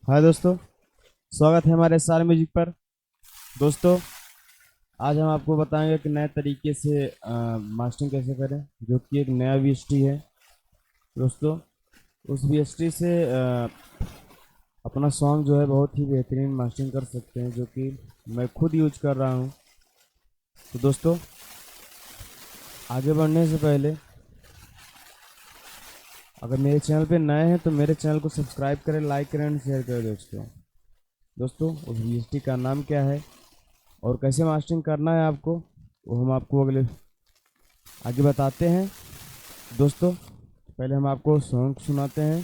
हाय दोस्तों, स्वागत है हमारे स्टार म्यूजिक पर। दोस्तों, आज हम आपको बताएंगे कि नए तरीके से मास्टरिंग कैसे करें, जो कि एक नया वीएसटी है। दोस्तों, उस वीएसटी से अपना सॉन्ग जो है बहुत ही बेहतरीन मास्टरिंग कर सकते हैं, जो कि मैं खुद यूज कर रहा हूं। तो दोस्तों, आगे बढ़ने से पहले अगर मेरे चैनल पे नए हैं तो मेरे चैनल को सब्सक्राइब करें, लाइक करें और शेयर करें। दोस्तों, उस वीएसटी का नाम क्या है और कैसे मास्टरिंग करना है आपको, वो हम आपको आगे बताते हैं। दोस्तों, पहले हम आपको सॉन्ग सुनाते हैं,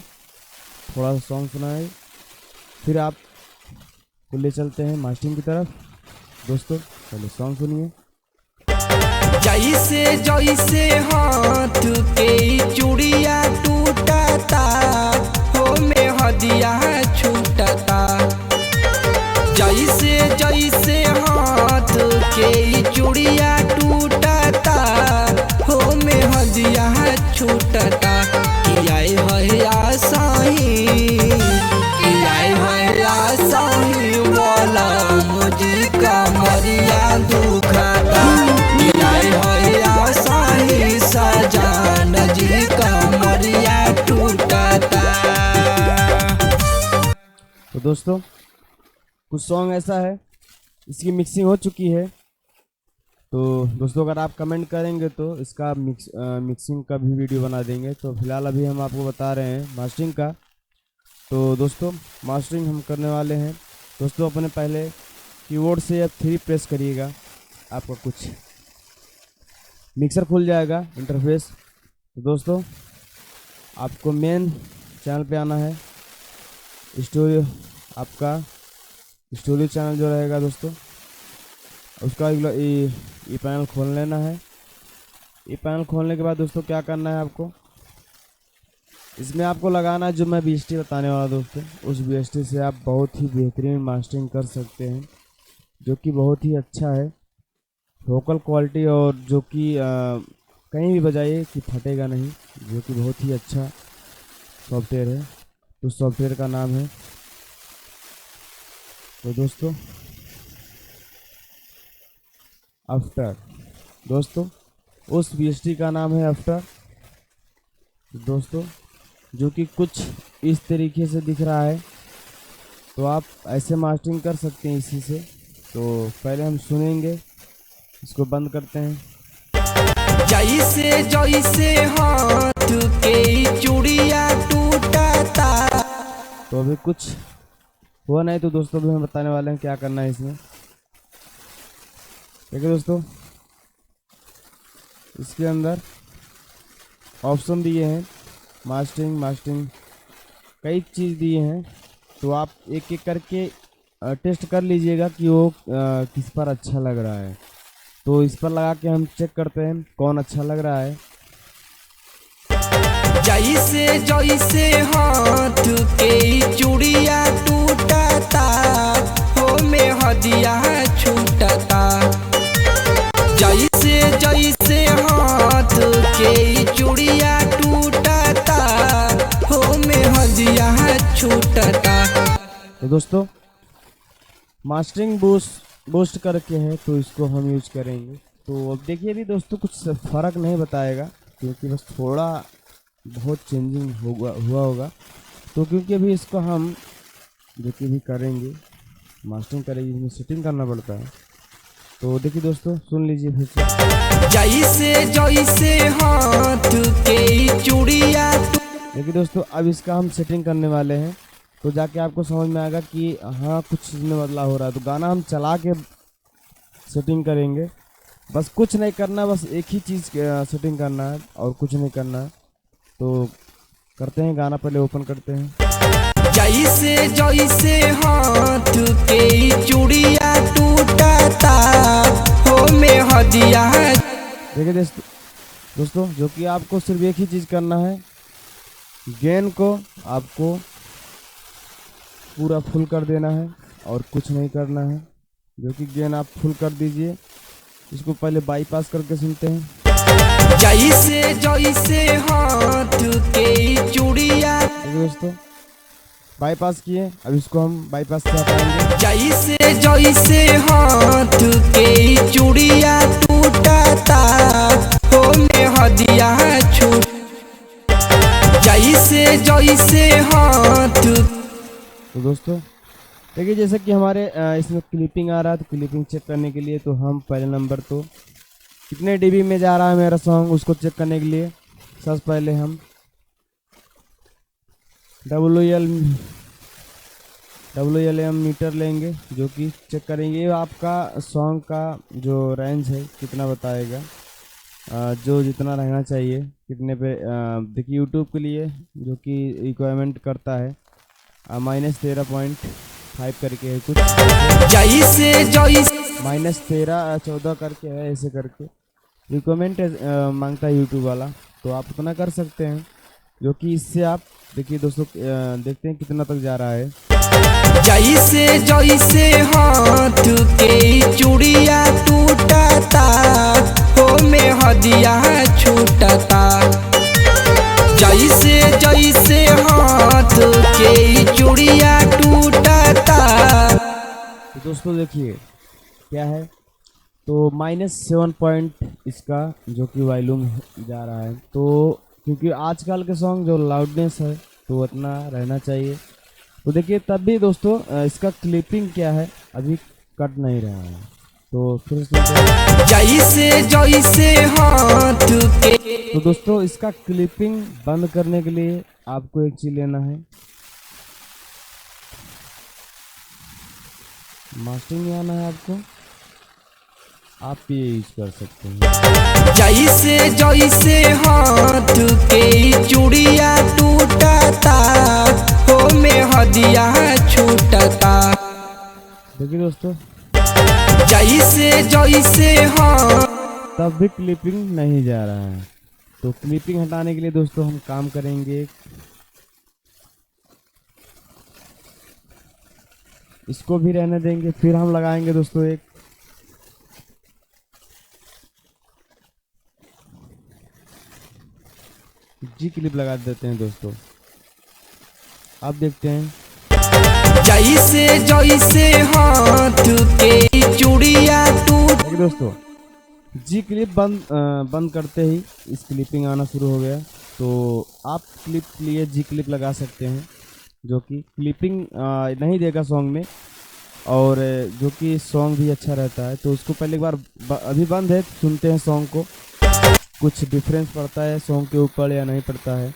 थोड़ा सा सॉन्ग सुनाए, फिर आप को ले चलते हैं मास्टरिंग की तरफ। दोस्तों, पहले सॉन्ग सुनिए। जैसे जैसे हाथ के चूड़िया टूटता हो में हदिया छूटता। जैसे जैसे हाथ के चूड़िया टूटता हो में हदिया छूटता। किया है आसाही, किया है आसाही वाला मुझे का मरिया दुखता। तो दोस्तों, कुछ सॉन्ग ऐसा है, इसकी मिक्सिंग हो चुकी है। तो दोस्तों, अगर आप कमेंट करेंगे तो इसका मिक्सिंग का भी वीडियो बना देंगे। तो फिलहाल अभी हम आपको बता रहे हैं मास्टरिंग का। तो दोस्तों, मास्टरिंग हम करने वाले हैं। दोस्तों, अपने पहले कीबोर्ड से F3 प्रेस करिएगा, आपका कुछ मिक्सर खुल जाएगा इंटरफेस। तो दोस्तों, आपको मेन चैनल पे आना है, स्टूडियो, आपका स्टूडियो चैनल जो रहेगा दोस्तों, उसका ई पैनल खोल लेना है। ई पैनल खोलने के बाद दोस्तों क्या करना है आपको, इसमें आपको लगाना है जो मैं वीएसटी बताने वाला दोस्तों। उस वीएसटी से आप बहुत ही बेहतरीन मास्टरिंग कर सकते हैं, जो कि बहुत ही अच्छा है, वोकल क्वालिटी, और जो कि कहीं भी बजाइए कि फटेगा नहीं, जो कि बहुत ही अच्छा सॉफ्टवेयर है। तो सॉफ्टवेयर का नाम है, तो दोस्तों, आफ्टर। दोस्तों, उस वीएसटी का नाम है आफ्टर। दोस्तों, जो कि कुछ इस तरीके से दिख रहा है। तो आप ऐसे मास्टरिंग कर सकते हैं इसी से। तो पहले हम सुनेंगे, इसको बंद करते हैं। जैसे जैसे हाथ के चूड़िया टूटता। तो अभी कुछ हुआ नहीं। तो दोस्तों, अभी हम बताने वाले हैं क्या करना है इसमें। देखिए दोस्तों, इसके अंदर ऑप्शन दिए हैं, मास्टरिंग कई चीज़ दिए हैं। तो आप एक एक करके टेस्ट कर लीजिएगा कि वो किस पर अच्छा लग रहा है। तो इस पर लगा के हम चेक करते हैं कौन अच्छा लग रहा है। जैसे जैसे हाथ के चूड़िया टूटता हो में हदिया छूटता। जैसे जैसे हाथ के चूड़िया टूटता हो में हदिया छूटता। तो दोस्तों, मास्टरिंग बूस्ट करके है, तो इसको हम यूज करेंगे। तो अब देखिए, अभी दोस्तों कुछ फ़र्क नहीं बताएगा, क्योंकि बस थोड़ा बहुत चेंजिंग हुआ होगा। तो क्योंकि अभी इसको हम जो कि भी करेंगे, मास्टरिंग करेंगे, इसमें सेटिंग करना पड़ता है। तो देखिए दोस्तों, सुन लीजिए फिर से। जैसे जैसे हाथ के चूड़िया। देखिए दोस्तों, अब इसका हम सेटिंग करने वाले हैं। तो जाके आपको समझ में आएगा कि हाँ, कुछ चीज़ में बदलाव हो रहा है। तो गाना हम चला के सेटिंग करेंगे, बस कुछ नहीं करना, बस एक ही चीज़ सेटिंग करना है और कुछ नहीं करना है। तो करते हैं, गाना पहले ओपन करते हैं। जैसे जैसे हाथ के चूड़िया टूटता हो में हदिया। देखिए दोस्तों, जो कि आपको सिर्फ एक ही चीज़ करना है, गेन को आपको पूरा फुल कर देना है और कुछ नहीं करना है। जो कि गेन आप फुल कर दीजिए। इसको पहले बाईपास करके सुनते हैं। जैसे जैसे हाथ के चूड़िया। दोस्तों, बाईपास किए, अब इसको हम बाईपास से हटाएंगे। जैसे जैसे हाथ के चूड़िया टूटता हो में हदिया छूट, जैसे जैसे हाथ। तो दोस्तों देखिए, जैसे कि हमारे इसमें क्लिपिंग आ रहा है, तो क्लिपिंग चेक करने के लिए तो हम पहले नंबर तो कितने डीबी में जा रहा है मेरा सॉन्ग, उसको चेक करने के लिए सबसे पहले हम WLM मीटर लेंगे, जो कि चेक करेंगे। ये आपका सॉन्ग का जो रेंज है कितना बताएगा, जो जितना रहना चाहिए कितने पे। देखिए यूट्यूब के लिए जो कि रिक्वायरमेंट करता है -13.5 करके है कुछ, जैसे जैसे -13 14 करके है, ऐसे करके रिक्वायरमेंट मांगता है यूट्यूब वाला। तो आप उतना कर सकते हैं, जो कि इससे आप देखिए दोस्तों देखते हैं कितना तक जा रहा है। जैसे जैसे हाथ के चूड़िया टूटता हो में हदिया छूटता, जैसे जैसे हाथ के चूड़िया टूटता। तो दोस्तों देखिए क्या है, तो -7 पॉइंट इसका जो कि वॉल्यूम जा रहा है। तो क्योंकि आजकल के सॉन्ग जो लाउडनेस है तो उतना रहना चाहिए। तो देखिए तब भी दोस्तों इसका क्लिपिंग क्या है, अभी कट नहीं रहा है। तो फिर जैसे जैसे हाथ के। तो दोस्तों इसका क्लिपिंग बंद करने के लिए आपको एक चीज लेना है, मास्टरिंग में आना है आपको, आप ये यूज कर सकते हैं। जैसे जैसे हाथ के चूड़िया टूटता हो में हदिया छूटता, देखिए दोस्तों जैसे जैसे हाथ। तब भी क्लिपिंग नहीं जा रहा है। तो क्लिपिंग हटाने के लिए दोस्तों हम काम करेंगे, इसको भी रहने देंगे। फिर हम लगाएंगे दोस्तों एक जी क्लिप लगा देते हैं दोस्तों, आप देखते हैं। जैसे जैसे हाथ के चूड़िया टूट। देखिए दोस्तों जी क्लिप बंद करते ही इस क्लिपिंग आना शुरू हो गया। तो आप क्लिप लिए जी क्लिप लगा सकते हैं, जो कि क्लिपिंग नहीं देगा सॉन्ग में, और जो कि सॉन्ग भी अच्छा रहता है। तो उसको पहले एक बार अभी बंद है, सुनते हैं सॉन्ग को, कुछ डिफरेंस पड़ता है सॉन्ग के ऊपर या नहीं पड़ता है।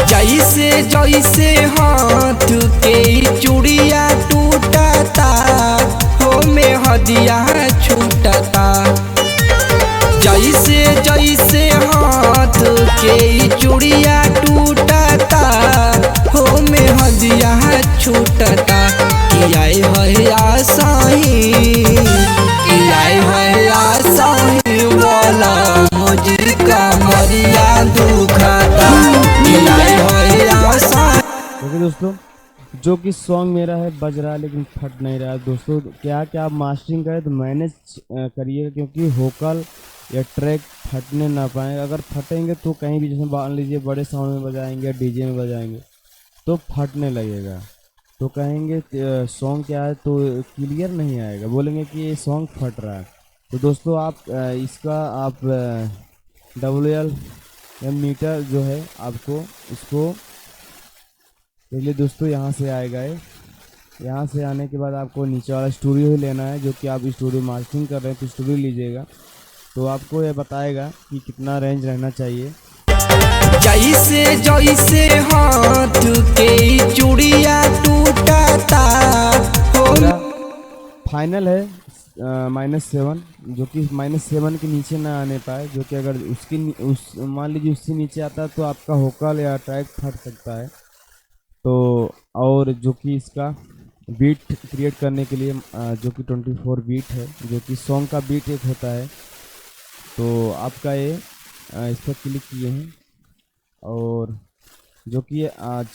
जैसे जैसे हाथ के चूड़िया टूटता हो में हदिया छूटता, जैसे जैसे हाथ के चूड़िया टूटता हो में हदिया छूटता। किया है आसाही, किया है आसाही बोला मुझे का मरिया दुखता। देखिए दोस्तों जो कि सॉन्ग मेरा है बज रहा है लेकिन फट नहीं रहा है। दोस्तों क्या आप मास्टरिंग करें तो मैनेज करिएगा, क्योंकि वोकल या ट्रैक फटने ना पाए। अगर फटेंगे तो कहीं भी, जैसे मान लीजिए बड़े साउंड में बजाएंगे, डीजे में बजाएंगे तो फटने लगेगा, तो कहेंगे सॉन्ग क्या है, तो क्लियर नहीं आएगा, बोलेंगे कि ये सॉन्ग फट रहा है। तो दोस्तों आप इसका आप WLM मीटर जो है आपको इसको पहले दोस्तों यहाँ से आएगा। यहाँ से आने के बाद आपको नीचे वाला स्टूडियो ही लेना है, जो कि आप स्टूडियो मास्टरिंग कर रहे हैं तो स्टूडियो लीजिएगा। तो आपको ये बताएगा कि कितना रेंज रहना चाहिए। जैसे जैसे हाथ के चूड़िया टूटता हो। फाइनल है -7, जो कि -7 के नीचे ना आने पाए, जो कि अगर मान लीजिए उससे नीचे आता है तो आपका वोकल या ट्रैक फट सकता है। तो और जो कि इसका बीट क्रिएट करने के लिए जो कि 24 बीट है, जो कि सॉन्ग का बीट एक होता है। तो आपका ये इस पर क्लिक किए हैं, और जो कि आज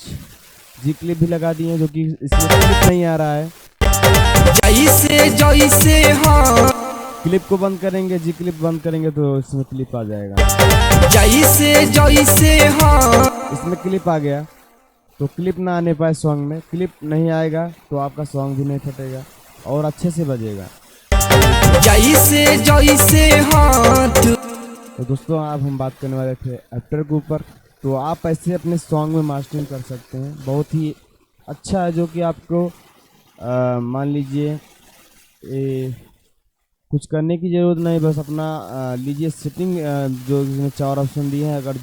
जी क्लिप भी लगा दिए हैं, जो कि इसमें क्लिप नहीं आ रहा है। जैसे जैसे हाँ क्लिप को बंद करेंगे, जी क्लिप बंद करेंगे तो इसमें क्लिप आ जाएगा। जैसे जैसे हाँ इसमें क्लिप आ गया। तो क्लिप ना आने पाए सॉन्ग में, क्लिप नहीं आएगा तो आपका सॉन्ग भी नहीं फटेगा और अच्छे से बजेगा। जैसे जैसे हाथ। तो दोस्तों अब हम बात करने वाले थे एफ्टर के ऊपर। तो आप ऐसे अपने सॉन्ग में मास्टरिंग कर सकते हैं, बहुत ही अच्छा है, जो कि आपको मान लीजिए कुछ करने की ज़रूरत नहीं, बस अपना लीजिए सेटिंग जो इसमें 4 ऑप्शन दिए हैं, अगर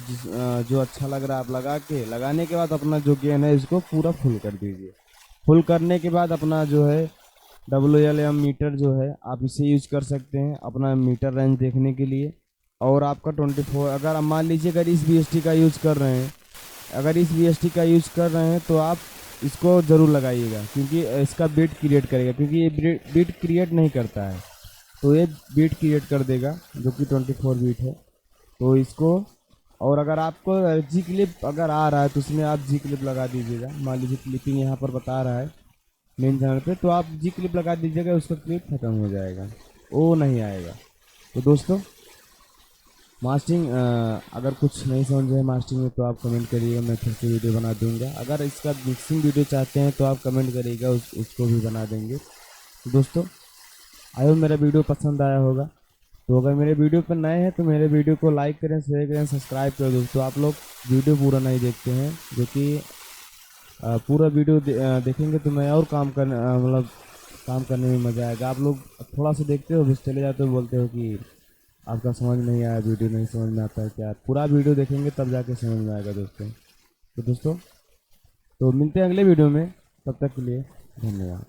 जो अच्छा लग रहा है आप लगाने के बाद अपना जो गेन है इसको पूरा फुल कर दीजिए। फुल करने के बाद अपना जो है WLM मीटर जो है आप इसे यूज कर सकते हैं अपना मीटर रेंज देखने के लिए। और आपका 24, अगर आप मान लीजिए अगर इस BST का यूज़ कर रहे हैं, तो आप इसको ज़रूर लगाइएगा, क्योंकि इसका बीट क्रिएट करेगा, क्योंकि ये बीट क्रिएट नहीं करता है, तो ये बीट क्रिएट कर देगा जो कि 24 बीट है। तो इसको, और अगर आपको जी क्लिप अगर आ रहा है तो उसमें आप जी क्लिप लगा दीजिएगा। मान लीजिए क्लिपिंग यहाँ पर बता रहा है मेन चैनल पे, तो आप जी क्लिप लगा दीजिएगा, उसका क्लिप खत्म हो जाएगा, वो नहीं आएगा। तो दोस्तों मास्टरिंग अगर कुछ नहीं समझ है मास्टरिंग में तो आप कमेंट करिएगा, मैं फिर से वीडियो बना दूंगा। अगर इसका मिक्सिंग वीडियो चाहते हैं तो आप कमेंट करिएगा, उसको भी बना देंगे। तो दोस्तों आई होप मेरा वीडियो पसंद आया होगा। तो अगर मेरे वीडियो पर नए हैं तो मेरे वीडियो को लाइक करें, शेयर करें, सब्सक्राइब करें। दोस्तों आप लोग वीडियो पूरा नहीं देखते हैं, जो कि पूरा वीडियो देखेंगे तो मैं और मतलब काम करने में मज़ा आएगा। आप लोग थोड़ा सा देखते हो बस चले जाते हो, बोलते हो कि आपका समझ नहीं आया, वीडियो नहीं समझ में आता है क्या। पूरा वीडियो देखेंगे तब जाके समझ में आएगा दोस्तों। तो मिलते हैं अगले वीडियो में, तब तक के लिए धन्यवाद।